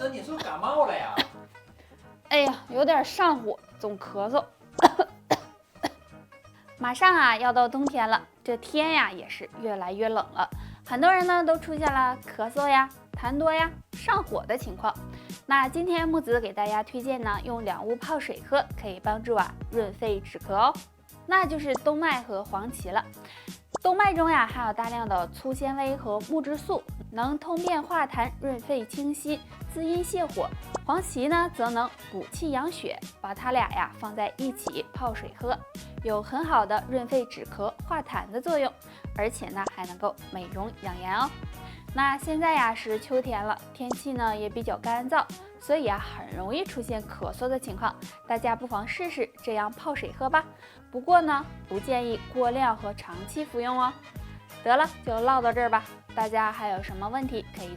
子，你是不是感冒了呀？哎呀，有点上火，总咳嗽。马上啊要到冬天了，这天呀也是越来越冷了，很多人呢都出现了咳嗽呀、痰多呀、上火的情况。那今天木子给大家推荐呢，用两物泡水喝，可以帮助润肺止咳哦。那就是冬麦和黄芪了。冬麦中呀含有大量的粗纤维和木质素，能通便化痰、润肺清息、滋阴泻火。黄芪呢则能补气养血，把它俩呀放在一起泡水喝，有很好的润肺止咳、化痰的作用，而且呢还能够美容养颜哦。那现在呀是秋天了，天气呢也比较干燥，所以很容易出现咳嗽的情况，大家不妨试试这样泡水喝吧。不过呢，不建议过量和长期服用哦。得了，就唠到这儿吧，大家还有什么问题可以